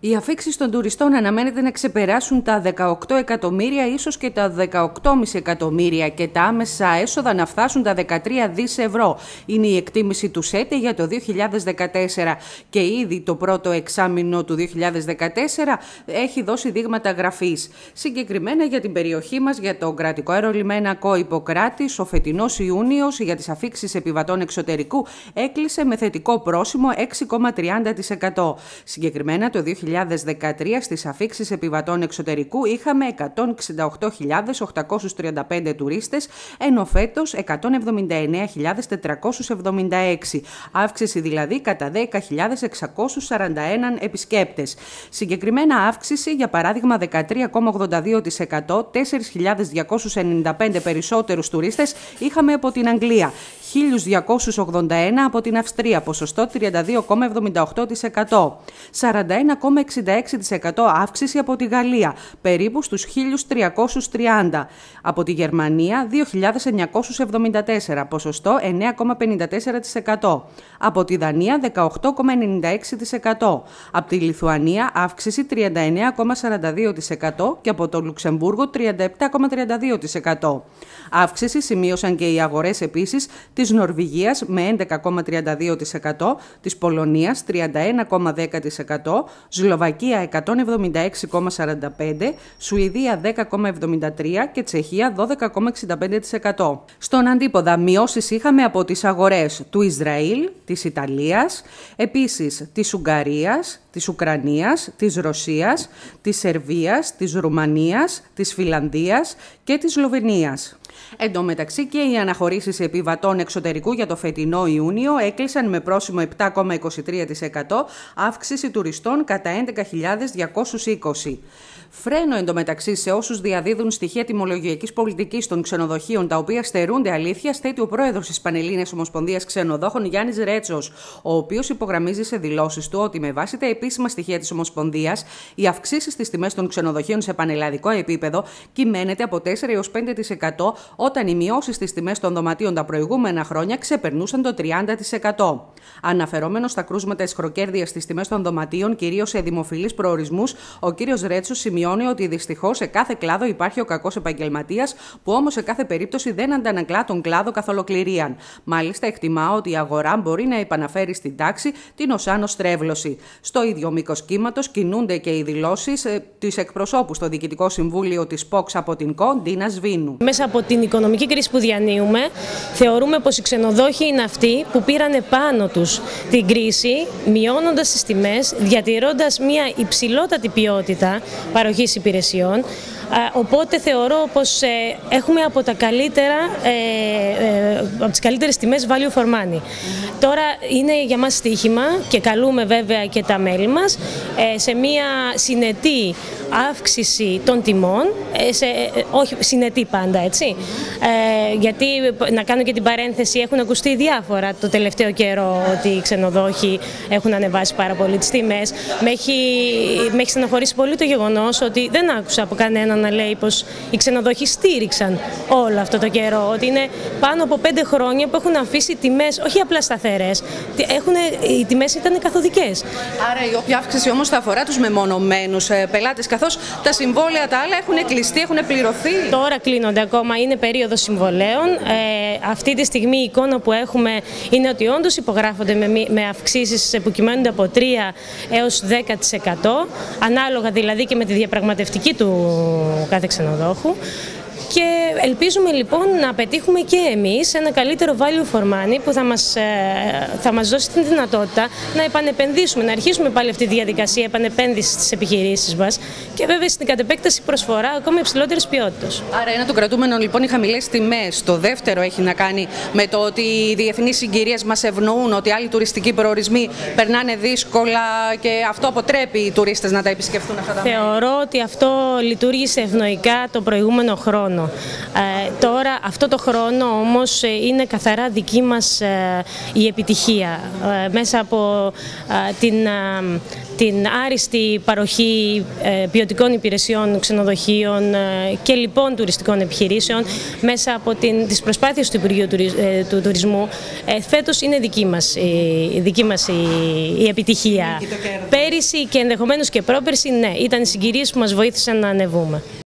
Οι αφίξεις των τουριστών αναμένεται να ξεπεράσουν τα 18 εκατομμύρια, ίσως και τα 18,5 εκατομμύρια και τα άμεσα έσοδα να φτάσουν τα 13 δις ευρώ. Είναι η εκτίμηση του ΣΕΤΕ για το 2014 και ήδη το πρώτο εξάμηνο του 2014 έχει δώσει δείγματα γραφής. Συγκεκριμένα για την περιοχή μας, για το κρατικό αερολιμένα ΚΟ Ιπποκράτης, ο φετινός Ιούνιος για τις αφίξεις επιβατών εξωτερικού έκλεισε με θετικό πρόσημο 6,30%. Συγκεκριμένα το 2013 στις αφίξεις επιβατών εξωτερικού είχαμε 168.835 τουρίστες, ενώ φέτος 179.476, αύξηση δηλαδή κατά 10.641 επισκέπτες. Συγκεκριμένα αύξηση, για παράδειγμα 13,82%, 4.295 περισσότερους τουρίστες είχαμε από την Αγγλία, 1.281 από την Αυστρία, ποσοστό 32,78%. 41,66% αύξηση από τη Γαλλία, περίπου στους 1.330. Από τη Γερμανία 2.974, ποσοστό 9,54%. Από τη Δανία 18,96%. Από τη Λιθουανία αύξηση 39,42% και από το Λουξεμβούργο 37,32%. Αύξηση σημείωσαν και οι αγορές επίσης της Νορβηγίας με 11,32%, της Πολωνίας 31,10%, Σλοβακία 176,45%, Σουηδία 10,73% και Τσεχία 12,65%. Στον αντίποδα μειώσεις είχαμε από τις αγορές του Ισραήλ, της Ιταλίας, επίσης της Ουγγαρίας, της Ουκρανίας, της Ρωσίας, της Σερβίας, της Ρουμανίας, της Φιλανδίας και της Σλοβενίας. Εν τω μεταξύ και οι αναχωρήσεις επιβατών εξωτερικού για το φετινό Ιούνιο έκλεισαν με πρόσημο 7,23%, αύξηση τουριστών κατά 11.220. Φρένο εντωμεταξύ σε όσους διαδίδουν στοιχεία τιμολογιακής πολιτικής των ξενοδοχείων, τα οποία στερούνται αλήθειας, θέτει ο πρόεδρος της Πανελλήνιας Ομοσπονδίας Ξενοδόχων, Γιάννης Ρέτσος, ο οποίος υπογραμμίζει σε δηλώσεις του ότι με βάση τα επίσημα στοιχεία της Ομοσπονδίας, οι αυξήσεις στις τιμές των ξενοδοχείων σε πανελλαδικό επίπεδο κυμαίνεται από 4 έως 5%, όταν οι μειώσεις στις τιμές των δωματίων τα προηγούμενα χρόνια ξεπερνούσαν το 30%. Αναφερόμενος στα κρούσματα εσχροκέρδειας στις τιμές των δωματίων, κυρίως σε δημοφιλείς προορισμούς, ο κύριος Ρέτσος σημειώνει ότι δυστυχώς σε κάθε κλάδο υπάρχει ο κακός επαγγελματίας, που όμως σε κάθε περίπτωση δεν αντανακλά τον κλάδο καθ' ολοκληρίαν. Μάλιστα, εκτιμά ότι η αγορά μπορεί να επαναφέρει στην τάξη την ως άνω στρέβλωση. Στο ίδιο μήκος κύματος κινούνται και οι δηλώσεις της εκπροσώπου στο Διοικητικό Συμβούλιο της ΠΟΚΣ από την ΚΟ, Ντίνα Σβήνου. Μέσα από την οικονομική κρίση που διανύουμε, θεωρούμε πως οι ξενοδόχοι είναι αυτοί που πήραν πάνω τους την κρίση, μειώνοντας τις τιμές, διατηρώντας μια υψηλότατη ποιότητα παροχής υπηρεσιών. Οπότε θεωρώ πως έχουμε από τις καλύτερες τιμές value for money. Τώρα είναι για μας στοίχημα και καλούμε βέβαια και τα μέλη μας σε μια συνετή αύξηση των τιμών, όχι συνετή πάντα, έτσι. Γιατί, να κάνω και την παρένθεση, έχουν ακουστεί διάφορα το τελευταίο καιρό ότι οι ξενοδόχοι έχουν ανεβάσει πάρα πολύ τις τιμές. Με έχει στενοχωρήσει πολύ το γεγονός ότι δεν άκουσα από κανέναν να λέει πως οι ξενοδόχοι στήριξαν όλο αυτό το καιρό, ότι είναι πάνω από 5 χρόνια που έχουν αφήσει τιμές όχι απλά σταθερές, οι τιμές ήταν καθοδικές. Άρα η όποια αύξηση όμως θα αφορά τους μεμονωμένους πελάτες, καθώς τα συμβόλαια τα άλλα έχουν κλειστεί, έχουν πληρωθεί. Τώρα κλείνονται ακόμα, είναι περίοδος συμβολέων. Αυτή τη στιγμή η εικόνα που έχουμε είναι ότι όντως υπογράφονται με αυξήσεις που κυμαίνονται από 3 έως 10%, ανάλογα δηλαδή και με τη διαπραγματευτική του κάθε ξενοδόχου. Και ελπίζουμε λοιπόν να πετύχουμε και εμείς ένα καλύτερο value for money που θα μας δώσει την δυνατότητα να επανεπενδύσουμε, να αρχίσουμε πάλι αυτή τη διαδικασία επανεπένδυσης στις επιχειρήσεις μας και βέβαια στην κατ' επέκταση προσφορά ακόμα υψηλότερης ποιότητας. Άρα ένα των κρατούμενων λοιπόν οι χαμηλές τιμές. Το δεύτερο έχει να κάνει με το ότι οι διεθνείς συγκυρίες μας ευνοούν, ότι άλλοι τουριστικοί προορισμοί περνάνε δύσκολα και αυτό αποτρέπει οι τουρίστες να τα επισκεφτούν αυτά τα μέρη. Θεωρώ ότι αυτό λειτουργήσε ευνοϊκά το προηγούμενο χρόνο. Τώρα αυτό το χρόνο όμως είναι καθαρά δική μας η επιτυχία μέσα από την άριστη παροχή ποιοτικών υπηρεσιών, ξενοδοχείων και λοιπόν τουριστικών επιχειρήσεων μέσα από τις προσπάθειες του Υπουργείου του Τουρισμού. Φέτος είναι δική μας η επιτυχία. Πέρυσι και ενδεχομένως και πρόπερσι, ναι, ήταν οι συγκυρίες που μας βοήθησαν να ανεβούμε.